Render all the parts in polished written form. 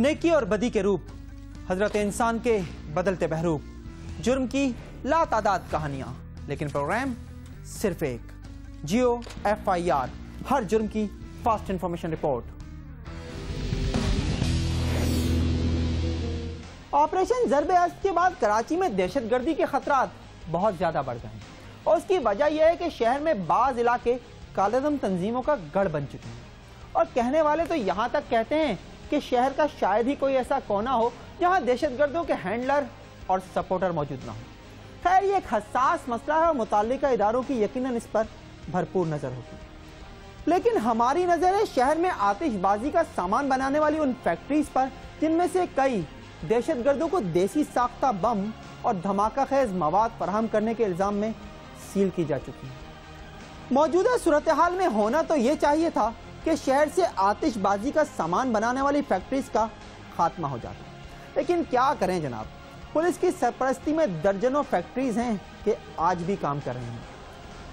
नेकी और बदी के रूप, हजरत इंसान के बदलते बहरूप, जुर्म की लातादाद कहानियां, लेकिन प्रोग्राम सिर्फ एक, जियो FIR, हर जुर्म की फास्ट इंफॉर्मेशन रिपोर्ट। ऑपरेशन ज़र्ब अज़द के बाद कराची में दहशतगर्दी के खतरात बहुत ज्यादा बढ़ गए हैं और उसकी वजह यह है कि शहर में बाज इलाके कालेदम तंजीमों का गढ़ बन चुके हैं और कहने वाले तो यहाँ तक कहते हैं कि शहर का शायद ही कोई ऐसा कोना हो जहाँ दहशतगर्दों के हैंडलर और सपोर्टर मौजूद ना हो। खैर, ये एक हसास मसला है और मुताल्लिका इदारों की यकीनन इस पर भरपूर नजर होगी, लेकिन हमारी नजर है शहर में आतिशबाजी का सामान बनाने वाली उन फैक्ट्रीज पर जिनमें से कई दहशतगर्दों को देसी साख्ता बम और धमाका खेज मवाद फराहम करने के इल्जाम में सील की जा चुकी है। मौजूदा सूरत हाल में होना तो ये चाहिए था कि शहर से आतिशबाजी का सामान बनाने वाली फैक्ट्रीज का खात्मा हो जाता, लेकिन क्या करें जनाब, पुलिस की सरपरस्ती में दर्जनों फैक्ट्रीज हैं कि आज भी काम कर रहे हैं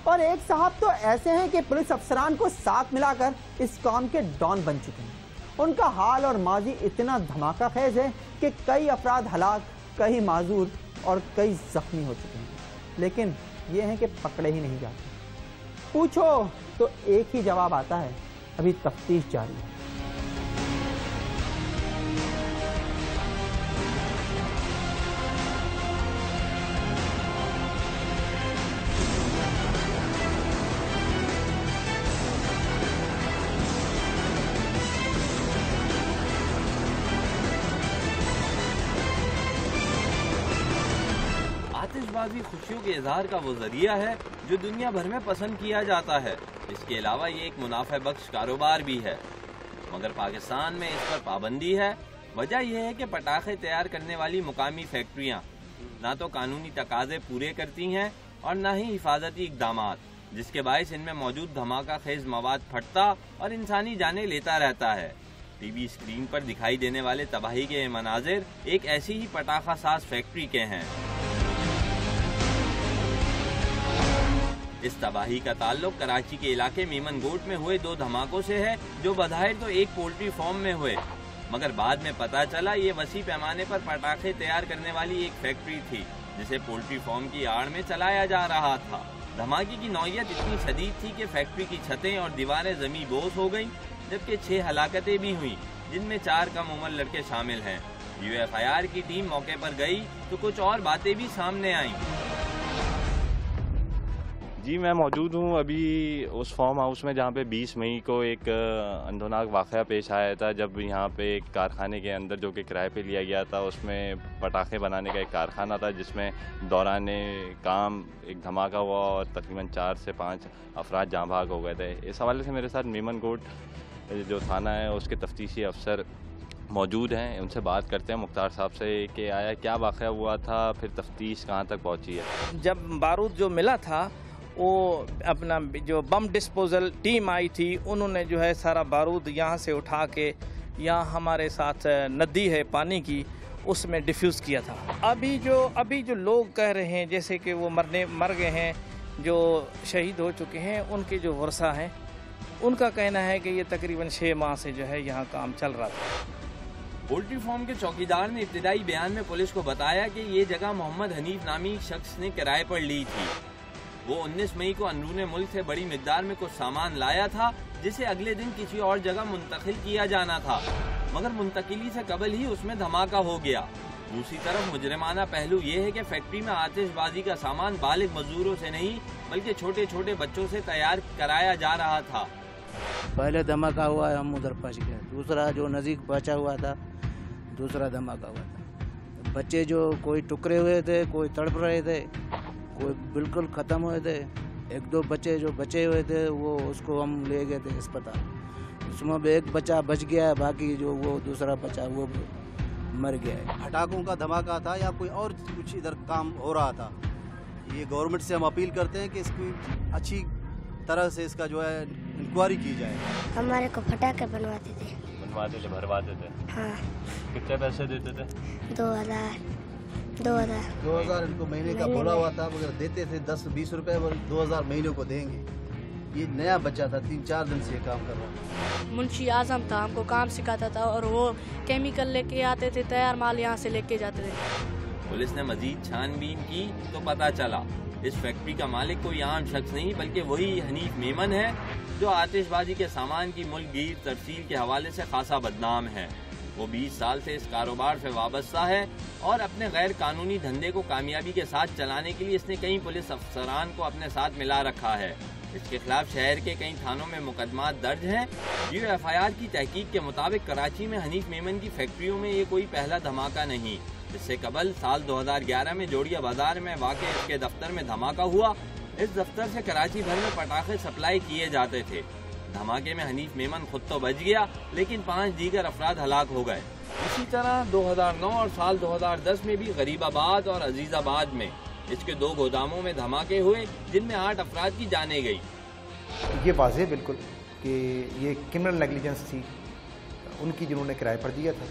और एक साहब तो ऐसे हैं कि पुलिस अफसरान को साथ मिलाकर इस काम के डॉन बन चुके हैं। उनका हाल और माजी इतना धमाका खेज है कि कई अफराद हलाक, कई माजूर और कई जख्मी हो चुके हैं, लेकिन ये है कि पकड़े ही नहीं जाते। पूछो तो एक ही जवाब आता है, अभी तफ्तीश जारी है। आतिशबाजी खुशियों के इजहार का वो जरिया है जो दुनिया भर में पसंद किया जाता है। इसके अलावा ये एक मुनाफे बख्श कारोबार भी है, मगर पाकिस्तान में इस पर पाबंदी है। वजह यह है कि पटाखे तैयार करने वाली मुकामी फैक्ट्रियां ना तो कानूनी तकाजे पूरे करती हैं और न ही हिफाजती इकदामात, जिसके बायस इनमें मौजूद धमाका खेज मवाद फटता और इंसानी जानें लेता रहता है। टीवी स्क्रीन पर दिखाई देने वाले तबाही के मनाजिर एक ऐसी ही पटाखा साज फैक्ट्री के हैं। इस तबाही का ताल्लुक कराची के इलाके मीमन गोट में हुए 2 धमाकों से है, जो बधार तो एक पोल्ट्री फार्म में हुए, मगर बाद में पता चला ये वसी पैमाने पर पटाखे तैयार करने वाली एक फैक्ट्री थी जिसे पोल्ट्री फार्म की आड़ में चलाया जा रहा था। धमाके की नौयत इतनी शदीद थी कि फैक्ट्री की छतें और दीवारें जमी बोस हो गईं, जबकि 6 हलाकतें भी हुई, जिनमें 4 कम उम्र लड़के शामिल हैं। UFIR की टीम मौके पर गई तो कुछ और बातें भी सामने आईं। जी, मैं मौजूद हूँ अभी उस फार्म हाउस में जहाँ पे 20 मई को एक अंधोनाक वाक़या पेश आया था, जब यहाँ पे एक कारखाने के अंदर जो कि किराए पे लिया गया था, उसमें पटाखे बनाने का एक कारखाना था, जिसमें दौरान काम एक धमाका हुआ और तकरीबन 4 से 5 अफराद जाँ भाग हो गए थे। इस हवाले से मेरे साथ मीमन कोट जो थाना है उसके तफ्तीशी अफसर मौजूद हैं, उनसे बात करते हैं मुख्तार साहब से कि आया क्या वाक़या हुआ था, फिर तफ्तीश कहाँ तक पहुँची है। जब बारूद जो मिला था वो अपना जो बम डिस्पोजल टीम आई थी, उन्होंने जो है सारा बारूद यहाँ से उठा के यहाँ हमारे साथ नदी है पानी की, उसमें डिफ्यूज़ किया था। अभी जो लोग कह रहे हैं जैसे कि वो मर गए हैं, जो शहीद हो चुके हैं, उनके जो वर्षा हैं, उनका कहना है कि ये तकरीबन 6 माह से जो है यहाँ काम चल रहा था। पोल्ट्री फार्म के चौकीदार ने इब्तिदाई बयान में पुलिस को बताया कि ये जगह मोहम्मद हनीफ नामी शख्स ने किराए पर ली थी। वो 19 मई को अंदरूने मुल्क से बड़ी मिकदार में कुछ सामान लाया था, जिसे अगले दिन किसी और जगह मुंतकिल किया जाना था, मगर मुंतकिली से कबल ही उसमें धमाका हो गया। दूसरी तरफ मुजरिमाना पहलू ये है कि फैक्ट्री में आतिशबाजी का सामान बालिग मजदूरों से नहीं बल्कि छोटे छोटे बच्चों से तैयार कराया जा रहा था। पहले धमाका हुआ, हम उधर पहुँच गए। दूसरा जो नज़दीक पहुँचा हुआ था, दूसरा धमाका हुआ था। बच्चे जो कोई टुकड़े हुए थे, कोई तड़प रहे थे, कोई बिल्कुल ख़त्म हुए थे। 1-2 बच्चे जो बचे हुए थे वो उसको हम ले गए थे अस्पताल। उसमें भी एक बच्चा बच गया है, बाकी जो वो दूसरा बच्चा वो मर गया है। पटाखों का धमाका था या कोई और कुछ इधर काम हो रहा था? ये गवर्नमेंट से हम अपील करते हैं कि इसकी अच्छी तरह से इसका जो है इंक्वायरी की जाए। हमारे को पटाखे बनवाते थे, भरवाते थे। हाँ। कितने पैसे देते थे? 2000 इनको महीने का बोला हुआ था, मगर देते थे 10-20 रुपए, 2000 महीने को देंगे। ये नया बच्चा था, 3-4 दिन से ये काम कर रहा था। मुंशी आजम था, हमको काम सिखाता था और वो केमिकल लेके आते थे, तैयार माल यहाँ से लेके जाते थे। पुलिस ने मजीद छानबीन की तो पता चला इस फैक्ट्री का मालिक कोई आम शख्स नहीं बल्कि वही हनीफ मेमन है जो आतिशबाजी के सामान की मुल्कगीर तरसील के हवाले से खासा बदनाम है। वो 20 साल से इस कारोबार से वाबस्ता है और अपने गैर कानूनी धंधे को कामयाबी के साथ चलाने के लिए इसने कई पुलिस अफसरान को अपने साथ मिला रखा है। इसके खिलाफ शहर के कई थानों में मुकदमा दर्ज हैं। UFIR की तहकीक के मुताबिक कराची में हनीफ मेमन की फैक्ट्रियों में ये कोई पहला धमाका नहीं। इससे कबल साल 2011 में जोड़िया बाजार में वाक़े इसके दफ्तर में धमाका हुआ। इस दफ्तर से कराची भर में पटाखे सप्लाई किए जाते थे। धमाके में हनीफ मेमन खुद तो बच गया लेकिन 5 दीगर अफराद हलाक हो गए। इसी तरह 2009 और साल 2010 में भी गरीबाबाद और अजीजाबाद में इसके 2 गोदामों में धमाके हुए जिनमें 8 अफराद की जानें गई। ये वाज़ेह बिल्कुल कि ये क्रिमिनल नेग्लिजेंस थी उनकी जिन्होंने किराए पर दिया था।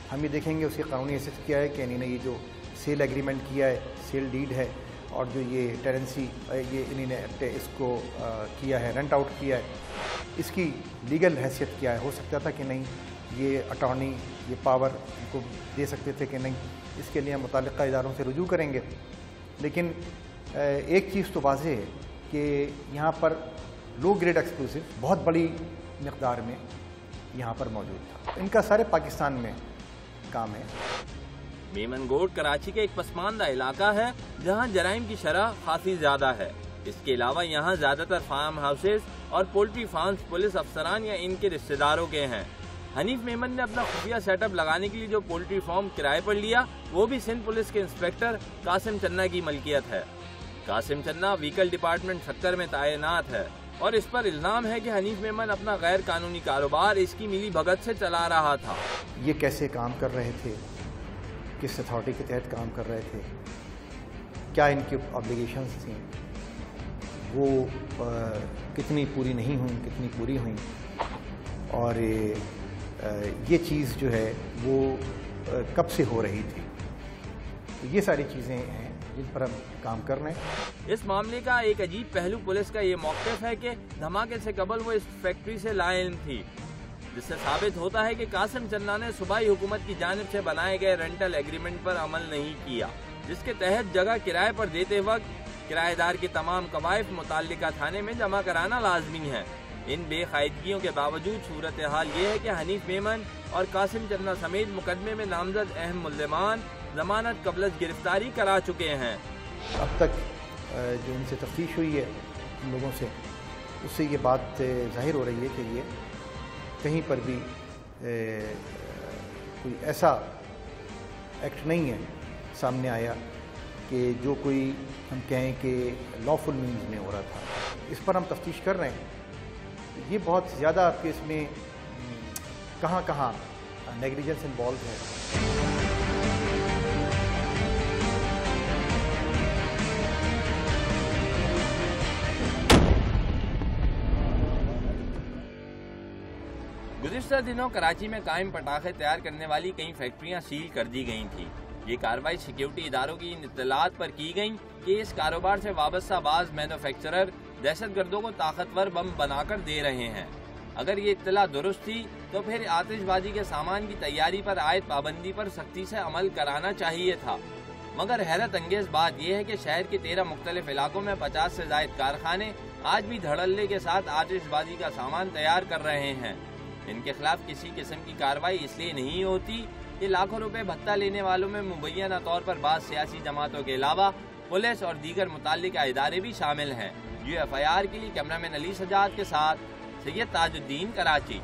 हम ये देखेंगे उसकी कानूनी हैसियत क्या है कि इन्होंने ये जो सेल एग्रीमेंट किया है, सेल डीड है और जो ये टेनेंसी ये इन्होंने इसको किया है, रेंट आउट किया है, इसकी लीगल हैसियत क्या है। हो सकता था कि नहीं ये अटॉर्नी ये पावर इनको दे सकते थे कि नहीं, इसके लिए हम मुताल्लिक़ा इदारों से रुजू करेंगे। लेकिन एक चीज़ तो वाज़ेह है कि यहाँ पर लो ग्रेड एक्सप्लोसिव बहुत बड़ी मिक़दार में यहाँ पर मौजूद था। इनका सारे पाकिस्तान में काम है। मेमन गोड कराची का एक पसमानदा इलाका है जहाँ जराइम की शरह काफी ज्यादा है। इसके अलावा यहाँ ज्यादातर फार्म हाउसेज और पोल्ट्री फार्म्स पुलिस अफसरान या इनके रिश्तेदारों के हैं। हनीफ मेमन ने अपना खुफिया सेटअप लगाने के लिए जो पोल्ट्री फार्म किराए पर लिया वो भी सिंध पुलिस के इंस्पेक्टर कासिम चन्ना की मलकियत है। कासिम चन्ना व्हीकल डिपार्टमेंट 70 में तैनात है और इस पर इल्जाम है कि हनीफ मेमन अपना गैर कानूनी कारोबार इसकी मिली भगत से चला रहा था। ये कैसे काम कर रहे थे, किस अथॉरिटी के तहत काम कर रहे थे, क्या इनकी ऑब्लिगेशंस थी, वो कितनी पूरी नहीं हुई, कितनी पूरी हुई, और ये चीज़ जो है वो कब से हो रही थी। तो ये सारी चीज़ें हैं जिन पर हम काम कर रहे हैं। इस मामले का एक अजीब पहलू पुलिस का ये मौक़िफ़ है कि धमाके से कबल वो इस फैक्ट्री से लाइन थी, जिससे साबित होता है कि कासिम चन्ना ने सूबाई हुकूमत की जानिब से बनाए गए रेंटल एग्रीमेंट पर अमल नहीं किया, जिसके तहत जगह किराए पर देते वक्त किराएदार की तमाम कवायद मुताल्लिका थाने में जमा कराना लाजमी है। इन बेकायदगियों के बावजूद सूरत हाल ये है कि हनीफ मेमन और कासिम चन्ना समेत मुकदमे में नामजद अहम मुल्ज़िमान जमानत कबल गिरफ्तारी करा चुके हैं। अब तक जो इनसे तफ्तीश हुई है इन लोगों से, उससे ये बात जाहिर हो रही है कि ये कहीं पर भी कोई ऐसा एक्ट नहीं है सामने आया कि जो कोई हम कहें कि लॉफुल मीन्स में हो रहा था। इस पर हम तफ्तीश कर रहे हैं। ये बहुत ज़्यादा आपके इसमें कहाँ कहाँ नेग्लिजेंस इन्वॉल्व है। गुज़िश्ता दिनों कराची में कायम पटाखे तैयार करने वाली कई फैक्ट्रियां सील कर दी गई थी। ये कार्रवाई सिक्योरिटी इदारों की इन इत्तलात पर की गई कि इस कारोबार से वाबस्ता बाज मैन्युफैक्चरर दहशतगर्दों को ताकतवर बम बनाकर दे रहे हैं। अगर ये इत्तला दुरुस्त थी तो फिर आतिशबाजी के सामान की तैयारी पर आयद पाबंदी पर सख्ती से अमल कराना चाहिए था। मगर हैरत अंगेज बात यह है कि शहर के 13 मुख्तलिफ इलाकों में 50 से ज़ायद कारखाने आज भी धड़ल्ले के साथ आतिशबाजी का सामान तैयार कर रहे हैं। इनके खिलाफ किसी किस्म की कार्रवाई इसलिए नहीं होती कि लाखों रुपए भत्ता लेने वालों में मुबैना तौर पर बाज़ सियासी जमातों के अलावा पुलिस और दीगर मुताल्लिका इदारे भी शामिल हैं। UFIR के लिए कैमरामैन अली सजाद के साथ सैयद ताजुद्दीन, कराची।